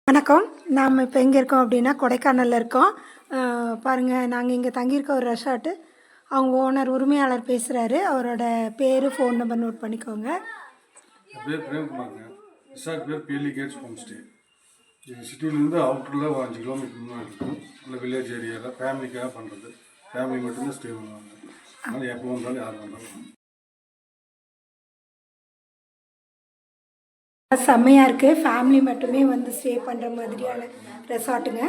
வணக்கம். நாம் இப்போ எங்கே இருக்கோம் அப்படின்னா கொடைக்கானலில் இருக்கோம். பாருங்கள், நாங்கள் இங்கே தங்கியிருக்க ஒரு ரெசார்ட்டு. அவங்க ஓனர் உரிமையாளர் பேசுகிறாரு. அவரோட பேர், ஃபோன் நம்பர் நோட் பண்ணிக்கோங்க. என் பேர் பிரேம்குமாருங்க. ரெசார்ட் பேர் பிஎல்இ கேட்ஸ் ஹோம் ஸ்டே. இது சிட்டிலேருந்து அவுட்டரில் 5 கிலோமீட்டர் முன்னாடி இருக்கும். நல்ல வில்லேஜ் ஏரியாவில் ஃபேமிலிக்காக பண்ணுறது. ஃபேமிலி மட்டும்தான் ஸ்டே பண்ணுவாங்க. அதனால் எப்போ வந்தாலும் யார் வந்தாலும் செம்மையாக இருக்குது. ஃபேமிலி மட்டுமே வந்து ஸ்டே பண்ணுற மாதிரியான ரெசார்ட்டுங்க.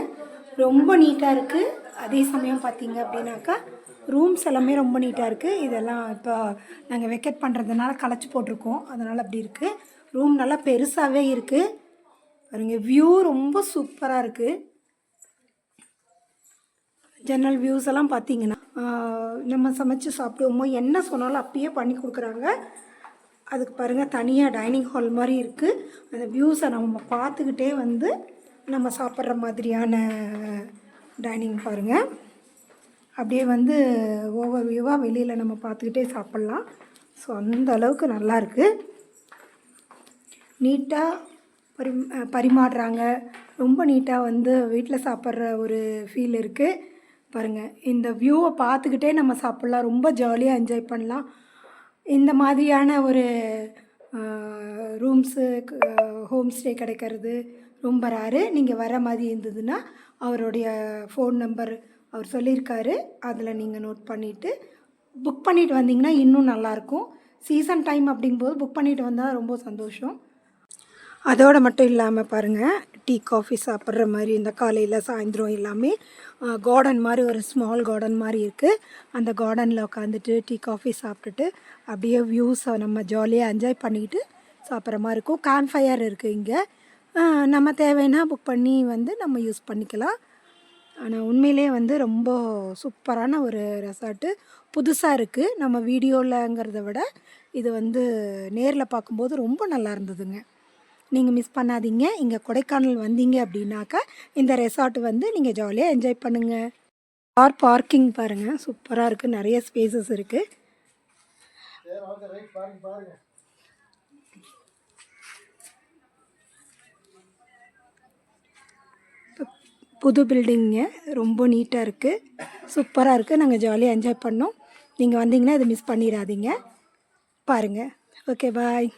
ரொம்ப நீட்டாக இருக்குது. அதே சமயம் பார்த்தீங்க அப்படின்னாக்கா ரூம்ஸ் எல்லாமே ரொம்ப நீட்டாக இருக்குது. இதெல்லாம் இப்போ நாங்கள் வெக்கேட் பண்ணுறதுனால களைச்சி போட்டிருக்கோம், அதனால் அப்படி இருக்குது. ரூம் நல்லா பெருசாகவே இருக்குது. பாருங்கள், வியூ ரொம்ப சூப்பராக இருக்குது. ஜன்னல் வியூஸ் எல்லாம் பார்த்தீங்கன்னா நம்ம சமைச்சு சாப்பிடுவோமோ என்ன சொன்னாலும் அப்பயே பண்ணி கொடுக்குறாங்க. அதுக்கு பாருங்கள், தனியாக டைனிங் ஹால் மாதிரி இருக்குது. அந்த வியூஸை நம்ம பார்த்துக்கிட்டே வந்து நம்ம சாப்பிட்ற மாதிரியான டைனிங் பாருங்கள். அப்படியே வந்து ஓவர் வியூவாக வெளியில் நம்ம பார்த்துக்கிட்டே சாப்பிட்லாம். ஸோ அந்த அளவுக்கு நல்லாயிருக்கு. நீட்டாக பரிமாறுறாங்க. ரொம்ப நீட்டாக வந்து வீட்டில் சாப்பிட்ற ஒரு ஃபீல் இருக்குது. பாருங்கள், இந்த வியூவை பார்த்துக்கிட்டே நம்ம சாப்பிட்லாம். ரொம்ப ஜாலியாக என்ஜாய் பண்ணலாம். இந்த மாதிரியான ஒரு ரூம்ஸு ஹோம் ஸ்டே கிடைக்கிறது ரொம்ப ரேரு. நீங்கள் வர மாதிரி இருந்ததுன்னா அவருடைய ஃபோன் நம்பர் அவர் சொல்லியிருக்காரு, அதில் நீங்கள் நோட் பண்ணிவிட்டு புக் பண்ணிவிட்டு வந்தீங்கன்னா இன்னும் நல்லாயிருக்கும். சீசன் டைம் அப்படிங்கும்போது புக் பண்ணிவிட்டு வந்தால் ரொம்ப சந்தோஷம். அதோடு மட்டும் இல்லாமல் பாருங்கள், டீ காஃபி சாப்பிட்ற மாதிரி இந்த காலையில் சாயந்தரம் எல்லாமே கார்டன் மாதிரி ஒரு ஸ்மால் கார்டன் மாதிரி இருக்குது. அந்த கார்டனில் உட்காந்துட்டு டீ காஃபி சாப்பிட்டுட்டு அப்படியே வியூஸை நம்ம ஜாலியாக என்ஜாய் பண்ணிக்கிட்டு சாப்பிட்ற மாதிரி இருக்கும். கேம்ப் ஃபயர் இருக்குது இங்கே. நம்ம தேவைன்னா புக் பண்ணி வந்து நம்ம யூஸ் பண்ணிக்கலாம். ஆனால் உண்மையிலே வந்து ரொம்ப சூப்பரான ஒரு ரெசார்ட்டு. புதுசாக இருக்குது. நம்ம வீடியோவில்ங்கிறத விட இது வந்து நேரில் பார்க்கும்போது ரொம்ப நல்லா இருந்ததுங்க. நீங்கள் மிஸ் பண்ணாதீங்க. இங்கே கொடைக்கானல் வந்தீங்க அப்படின்னாக்கா இந்த ரெசார்ட் வந்து நீங்கள் ஜாலியாக என்ஜாய் பண்ணுங்கள். கார் பார்க்கிங் பாருங்கள், சூப்பராக இருக்குது. நிறைய ஸ்பேசஸ் இருக்குது. புது பில்டிங்க, ரொம்ப நீட்டாக இருக்குது, சூப்பராக இருக்குது. நாங்கள் ஜாலியாக என்ஜாய் பண்ணோம். நீங்கள் வந்தீங்கன்னா இதை மிஸ் பண்ணிடாதீங்க. பாருங்கள். ஓகே, பாய்.